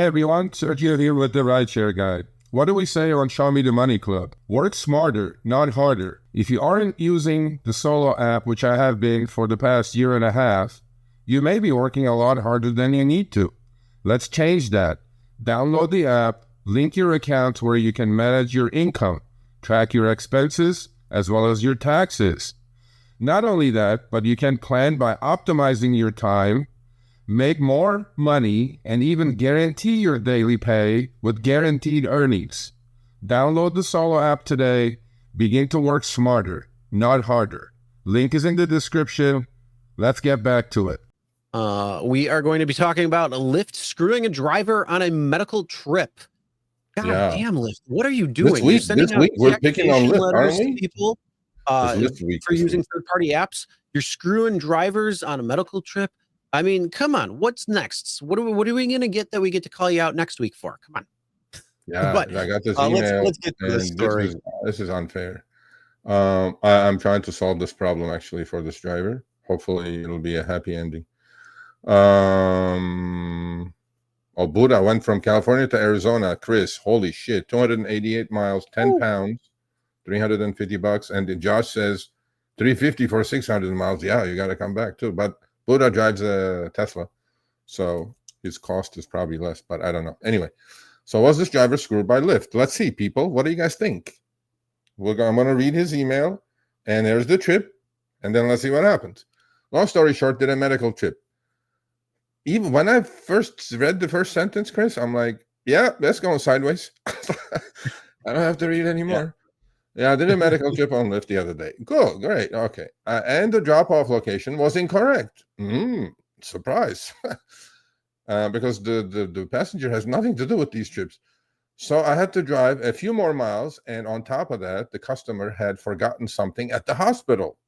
Hey everyone, Sergio here with the Rideshare Guy. What do we say on Show Me the Money Club? Work smarter, not harder. If you aren't using the Solo app, which I have been for the past year and a half, you may be working a lot harder than you need to. Let's change that. Download the app, link your account where you can manage your income, track your expenses, as well as your taxes. Not only that, but you can plan by optimizing your time, make more money, and even guarantee your daily pay with guaranteed earnings. Download the Solo app today. Begin to work smarter, not harder. Link is in the description. Let's get back to it. We are going to be talking about Lyft screwing a driver on a medical trip. God damn, Lyft. What are you doing? This week we're picking on Lyft, aren't we? People for using third-party apps. You're screwing drivers on a medical trip. I mean, come on. What's next? What are we going to get that we get to call you out next week for? Come on. Yeah, but I got this email. Let's get to this story. This is unfair. I'm trying to solve this problem actually for this driver. Hopefully, it'll be a happy ending. Buddha went from California to Arizona. Chris, holy shit, 288 miles, 10 pounds, $350. And Josh says 350 for 600 miles. Yeah, you got to come back too. But Buddha drives a Tesla, so his cost is probably less, but I don't know. Anyway, so was this driver screwed by Lyft? Let's see, people. What do you guys think? I'm going to read his email, and there's the trip, and then let's see what happens. Long story short, did a medical trip. Even when I first read the first sentence, Chris, I'm like, yeah, that's going sideways. I don't have to read anymore. Yeah, I did a medical trip on Lyft the other day. Cool, great, okay. And the drop-off location was incorrect. Surprise. Because the passenger has nothing to do with these trips. So I had to drive a few more miles, and on top of that, the customer had forgotten something at the hospital.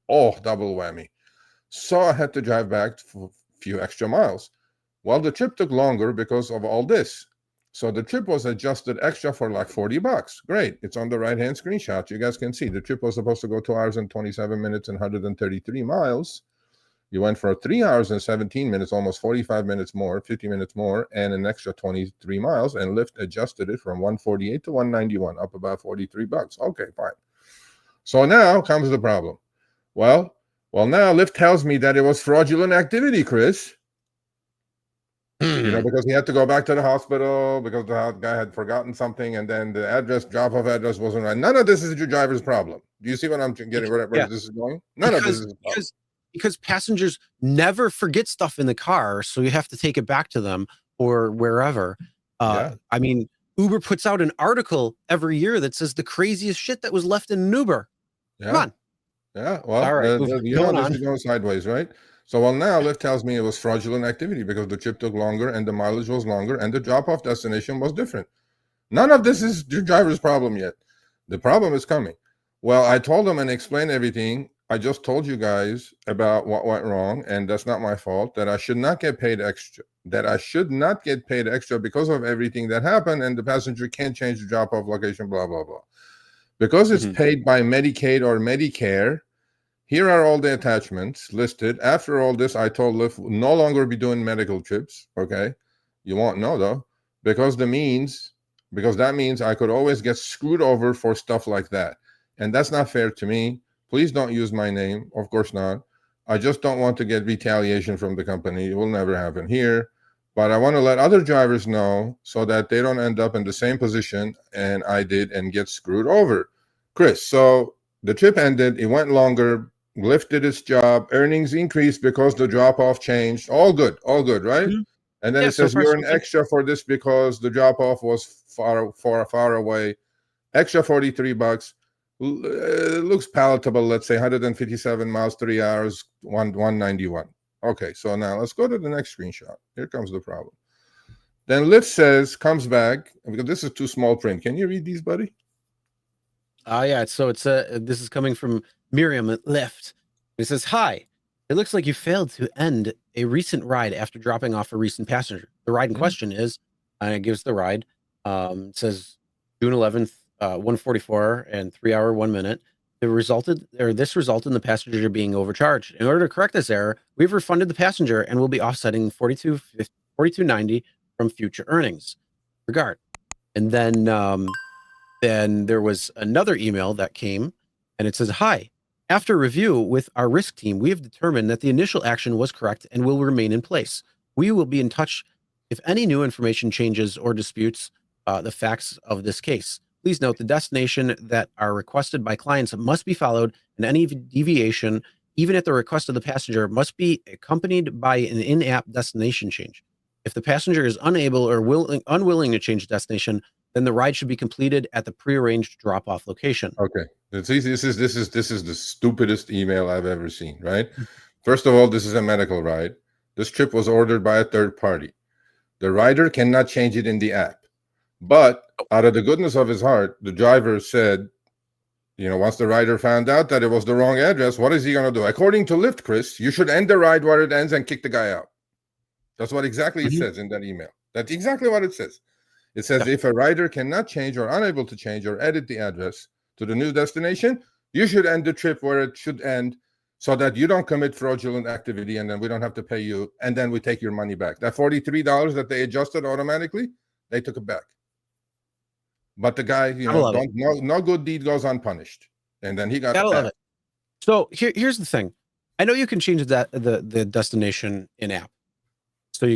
Oh, double whammy. So I had to drive back for a few extra miles. Well, the trip took longer because of all this. So the trip was adjusted extra for like $40. Great. It's on the right-hand screenshot. You guys can see the trip was supposed to go 2 hours and 27 minutes and 133 miles. You went for 3 hours and 17 minutes, almost 45 minutes more, 50 minutes more, and an extra 23 miles. And Lyft adjusted it from 148 to 191, up about $43. Okay, fine. So now comes the problem. Well, now Lyft tells me that it was fraudulent activity, Chris. Because he had to go back to the hospital because the guy had forgotten something, and then the drop-off address wasn't right. None of this is your driver's problem. Do you see what I'm getting? Where this is going? None of this is because passengers never forget stuff in the car, so you have to take it back to them or wherever. I mean, Uber puts out an article every year that says the craziest shit that was left in an Uber. Come on. Yeah, well, all right, this is going sideways, right? So, now Lyft tells me it was fraudulent activity because the trip took longer and the mileage was longer and the drop-off destination was different. None of this is your driver's problem yet. The problem is coming. Well, I told them and explained everything. I just told you guys about what went wrong, and that's not my fault, that I should not get paid extra, because of everything that happened, and the passenger can't change the drop-off location, blah, blah, blah. Because it's paid by Medicaid or Medicare, here are all the attachments listed. After all this, I told Lyft no longer be doing medical trips. Okay, you won't know though, because that means I could always get screwed over for stuff like that, and that's not fair to me. Please don't use my name. Of course not. I just don't want to get retaliation from the company. It will never happen here, but I want to let other drivers know so that they don't end up in the same position and I did and get screwed over. Chris, so the trip ended. It went longer. Lyft did its job. Earnings increased because the drop-off changed. All good, right? And then it says you're an extra for this because the drop-off was far away. Extra $43. Looks palatable. Let's say 157 miles, 3 hours, 191. Okay, so now let's go to the next screenshot. Here comes the problem. Then Lyft comes back, because this is too small print. Can you read these, buddy? Yeah. So this is coming from Miriam at Lyft. It says, "Hi, it looks like you failed to end a recent ride after dropping off a recent passenger. The ride in question is," and it gives the ride. It says June 11th, 1:44 and 3 hour 1 minute. This resulted in the passenger being overcharged. In order to correct this error, we've refunded the passenger and will be offsetting $42.90 from future earnings. Regard. And then there was another email that came, and it says, "Hi. After review with our risk team, we have determined that the initial action was correct and will remain in place. We will be in touch if any new information changes or disputes the facts of this case. Please note the destination that are requested by clients must be followed, and any deviation, even at the request of the passenger, must be accompanied by an in-app destination change. If the passenger is unable or unwilling to change the destination, then the ride should be completed at the prearranged drop-off location." Okay, it's easy. This is the stupidest email I've ever seen. Right? First of all, this is a medical ride. This trip was ordered by a third party. The rider cannot change it in the app. But out of the goodness of his heart, the driver said, once the rider found out that it was the wrong address, what is he going to do? According to Lyft, Chris, you should end the ride where it ends and kick the guy out. That's what exactly it says in that email. That's exactly what it says. It says if a rider cannot change or unable to change or edit the address to the new destination, you should end the trip where it should end so that you don't commit fraudulent activity and then we don't have to pay you and then we take your money back. That $43 that they adjusted automatically, they took it back. But the guy, no good deed goes unpunished. And then he got love it. So here's the thing. I know you can change the destination in app. So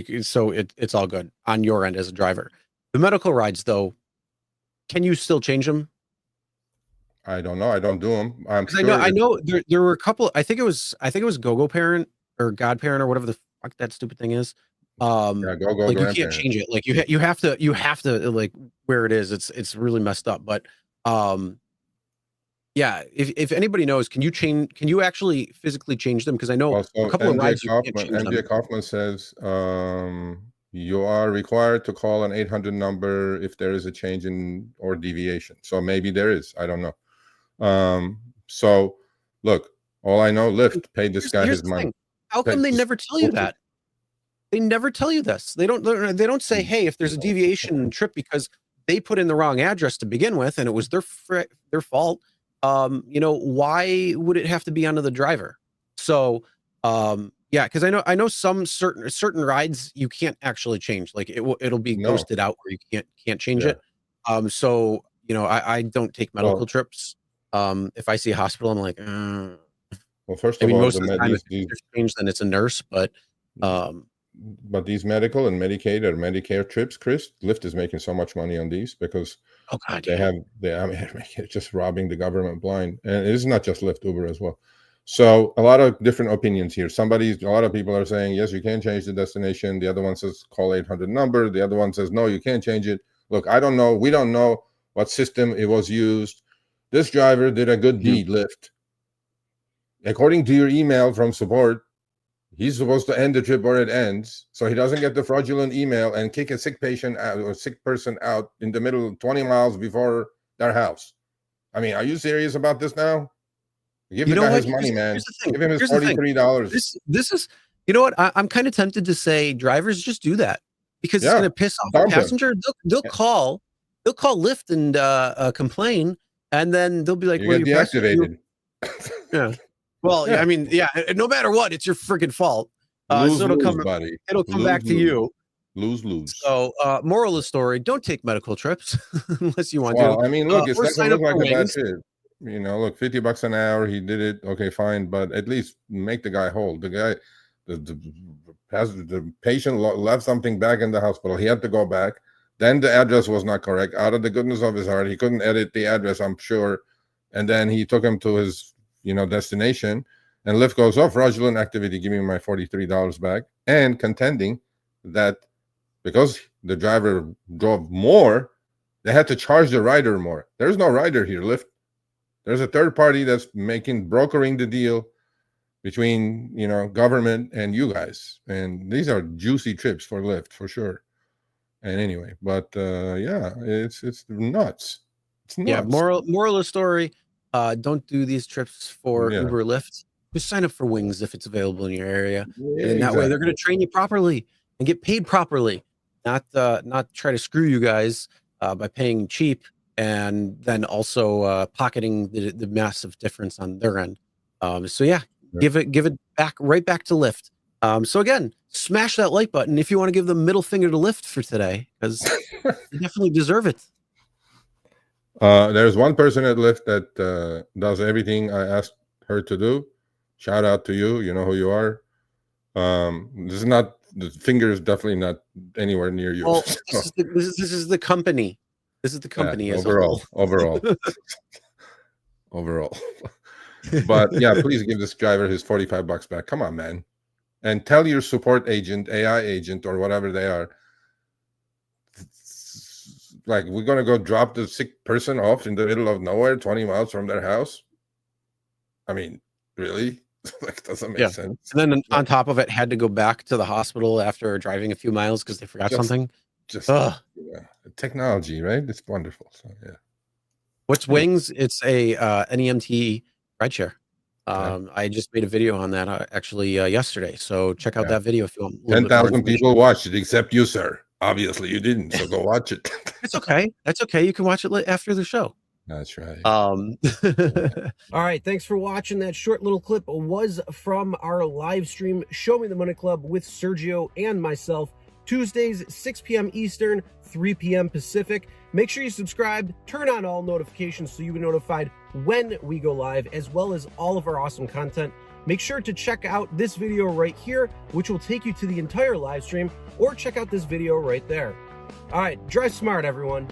it's all good on your end as a driver. The medical rides, though, can you still change them? I don't know. I don't do them. I know there were a couple. I think it was GoGo Parent or Godparent or whatever the fuck that stupid thing is. Like you can't change it. Like you have to like where it is. It's really messed up. But yeah, if anybody knows, can you actually physically change them? Because I know a couple of rides you can't change them. NJ Kaufman says you are required to call an 800 number if there is a change in or deviation. So maybe there is. I don't know. So look, all I know, Lyft paid this guy his money. How come they never tell you that? They never tell you this. They don't say, hey, if there's a deviation in trip because they put in the wrong address to begin with and it was their fault. Why would it have to be onto the driver? So yeah, because I know some certain rides you can't actually change. Like it'll be ghosted out where you can't change it. So I don't take medical trips. If I see a hospital, I'm like, well, first of all, most of the time if it's changed, then it's a nurse, but these medical and Medicaid or Medicare trips, Chris, Lyft is making so much money on these because they're just robbing the government blind. And it's not just Lyft, Uber as well. So a lot of different opinions here. A lot of people are saying, yes, you can change the destination. The other one says call 800 number. The other one says, no, you can't change it. Look, I don't know. We don't know what system it was used. This driver did a good deed, Lyft. According to your email from support, he's supposed to end the trip where it ends, so he doesn't get the fraudulent email and kick a sick patient out or sick person out in the middle of 20 miles before their house. I mean, are you serious about this now? Give the guy his money, man. Give him his $43. This is, you know what? I'm kind of tempted to say drivers just do that because it's going to piss off the passenger. They'll call Lyft and complain, and then they'll be like, "Well, you're deactivated." Yeah. Well, I mean, no matter what, it's your freaking fault. Lose, so it'll come back to you. Lose. So, moral of the story: don't take medical trips unless you want to. I mean, look, it doesn't look like a bad trip. Look, $50 an hour. He did it. Okay, fine, but at least make the guy whole. The guy, the patient left something back in the hospital. He had to go back. Then the address was not correct. Out of the goodness of his heart, he couldn't edit the address, I'm sure. And then he took him to his destination, and Lyft goes, oh, fraudulent activity, give me my $43 back, and contending that because the driver drove more, they had to charge the rider more. There's no rider here, Lyft. There's a third party that's brokering the deal between government and you guys, and these are juicy trips for Lyft for sure. And anyway, but it's nuts. It's nuts. Yeah, moral of the story. Don't do these trips for Uber, Lyft. Just sign up for Wings if it's available in your area, and that way they're going to train you properly and get paid properly. Not try to screw you guys by paying cheap and then also pocketing the massive difference on their end. Give it back right back to Lyft. So again, smash that like button if you want to give the middle finger to Lyft for today, because you definitely deserve it. There's one person at Lyft that does everything I asked her to do. Shout out to you. You know who you are. This is not, the finger is definitely not anywhere near you. Well, this is the company. This is the company as overall. But yeah, please give this driver his $45 back. Come on, man. And tell your support agent, AI agent, or whatever they are, like, we're going to go drop the sick person off in the middle of nowhere, 20 miles from their house. I mean, really? Like, doesn't make sense. And then on top of it, had to go back to the hospital after driving a few miles because they forgot something. Technology, right? It's wonderful. So yeah. What's Wings? It's a NEMT rideshare. I just made a video on that actually yesterday. So check out that video if you want. 10,000 people watched it, except you, sir. Obviously, you didn't. So go watch it. It's okay. That's okay. You can watch it after the show. That's right. All right. Thanks for watching. That short little clip was from our live stream, Show Me the Money Club with Sergio and myself, Tuesdays, 6 p.m. Eastern, 3 p.m. Pacific. Make sure you subscribe, turn on all notifications so you'll be notified when we go live, as well as all of our awesome content. Make sure to check out this video right here, which will take you to the entire live stream, or check out this video right there. All right. Drive smart, everyone.